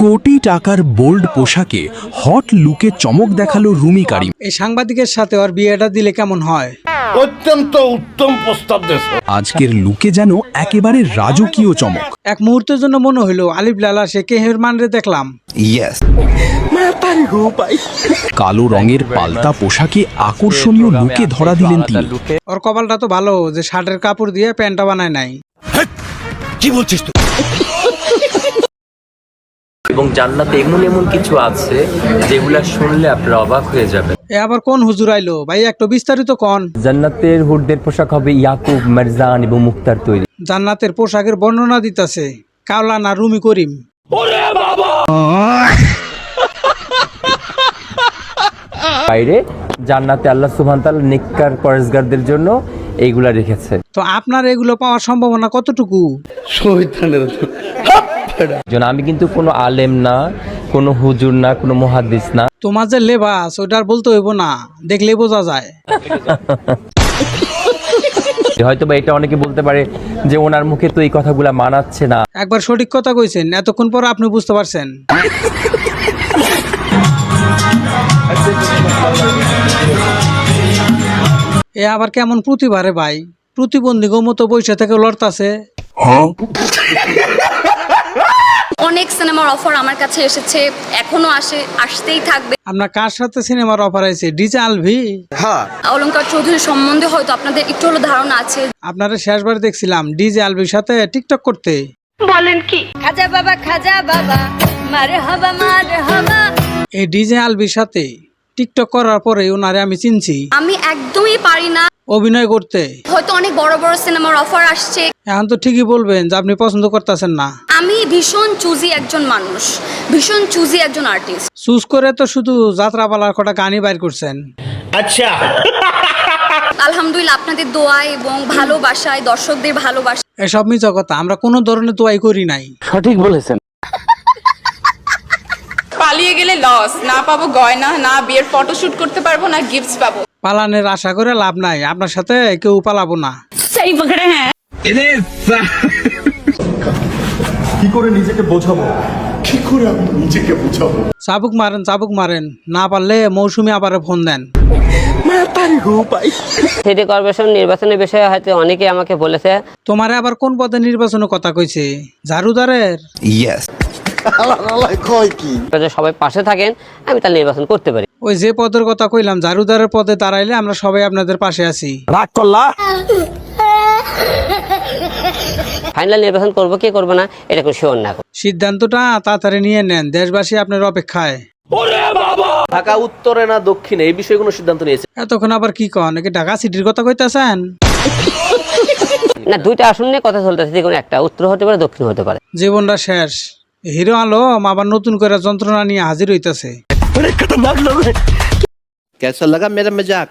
কোটি টাকার বোল্ড পোশাকে হট লুকে চমক দেখালো রুমি কারিম। এই সাংবাদিকের সাথে ওর বিয়েটা দিলে কেমন হয়? অত্যন্ত উত্তম প্রস্তাব দিয়েছে। আজকের লুকে যেন একেবারে রাজকীয় চমক। এক মুহূর্তের জন্য মনে হইলো আলিফ লালা সে কেহেরমানরে দেখলাম। কালো রঙের পাল্টা পোশাকে আকর্ষণীয় লুকে ধরা দিলেন তিনি। ওর কপালটা তো ভালো যে শার্টের কাপড় দিয়ে প্যান্টটা বানায় নাই। কি বলছিস তুই? এবং জান্নাতে এমন এমন কিছু আছে যেগুলা শুনলে আপনারা অবাক হয়ে যাবেন। এ আবার কোন হুজুর আইলো ভাই, একটু বিস্তারিত কোন। জান্নাতের হুরদের পোশাক হবে ইয়াকুব, মারজান এবং মুক্তার তৈরি। জান্নাতের পোশাকের বর্ণনা দিতেছে কাওলা না রুমি করিম। বাইরে জান্নাতে আল্লাহ সুবহানাহু ওয়া তাআলা নেককার পরেশগারদের জন্য এইগুলা রেখেছে। তো আপনার এগুলো পাওয়ার সম্ভাবনা কতটুকু? যেন আমি কিন্তু কোনো আলেম না, কোনো হুজুর না, কোনো মুহাদ্দিস না। তোমার যে লেবাস ওইটার বলতে হইব না, দেখলে বোঝা যায়। হয়তো বা এটা অনেকে বলতে পারে যে ওনার মুখে তো এই কথাগুলা মানাচ্ছে না। একবার সঠিক কথা কইছেন, এতক্ষণ পর আপনি বুঝতে পারছেন। এ আবার কেমন প্রতিভা রে ভাই, প্রতিবন্ধীর মতো বসে থেকে লড়তাছে। অনেক সিনেমার অফার আমার কাছে এসেছে, এখনো আসতেই থাকবে। আপনার কার সাথে সিনেমার অফার আছে? ডিজে আলভি। অলঙ্কার চৌধুরী সম্বন্ধে হয়তো আপনাদের একটু হলো ধারণা আছে। আপনারা শেষবার দেখছিলাম ডিজে আলভির সাথে টিকটক করতে। খাজা বাবা মারহাবা মারহাবা। এই ডিজে আলভির সাথে টিকটক করার পরে ওনারে আমি চিনছি। আমি একদমই পারি না অভিনয় করতে। হয়তো অনেক বড় বড় সিনেমার অফার আসছে, এখন তো ঠিকই বলবেন যে আপনি পছন্দ করতেছেন না। আমি ভীষণ চুজি একজন মানুষ, ভীষণ চুজি একজন আর্টিস্ট। চুজ করে তো শুধু যাত্রাপালার কটা গানই বাইর করছেন। আচ্ছা, আলহামদুলিল্লাহ আপনাদের দোয়া এবং ভালোবাসায়, দর্শকদের ভালোবাসা। এসব মিছা কথা, আমরা কোনো ধরনের দোয়াই করি নাই। সঠিক বলেছেন। পালিয়ে গেলে লস, না পাবো গয়না, না বিয়ের ফটোশুট করতে পারবো, না গিফটস পাবো। পালানের আশা করে লাভ নাই, আপনার সাথে কেউ পালাবো না। সেই পকড়ে হ্যাঁ। কি করে নিজেকে বোঝাবো, কি করে আমি নিজেকে বোঝাবো? চাবুক মারেন, না পারলে মৌসুমী আবার ফোন দেন। সিটি কর্পোরেশন নির্বাচনের বিষয়ে হয়তো অনেকে আমাকে বলেছে। তোমারে আবার কোন পদে নির্বাচনের কথা কইছে? ঝাড়ুদারের? যে সবাই পাশে থাকেন আমি তার নির্বাচন করতে পারি। ওই যে পদের কথা কইলাম, ঝাড়ুদারের পদে দাঁড়াইলে আমরা সবাই আপনাদের পাশে আছি। রাগ করলা? ফাইনাল নির্বাচন করবো কি করবো না এটা কোনো শিওর না। সিদ্ধান্তটা তাড়াতাড়ি নিয়ে নেন, দেশবাসী আপনার অপেক্ষায়। ঢাকা উত্তরে না দক্ষিণে এই বিষয়ে কোনো সিদ্ধান্ত নিয়েছে? এতক্ষণ আবার কি কন, নাকি ঢাকা সিটির কথা কইতাছেন? না, দুইটা আসন নিয়ে কথা চলতেছে, যে কোনো একটা উত্তর হতে পারে, দক্ষিণ হতে পারে। জীবনটা শেষ। হিরো আলম আবার নতুন করে যন্ত্রণা নিয়ে হাজির হইতাছে। কেসা লাগা মেরা মজাক?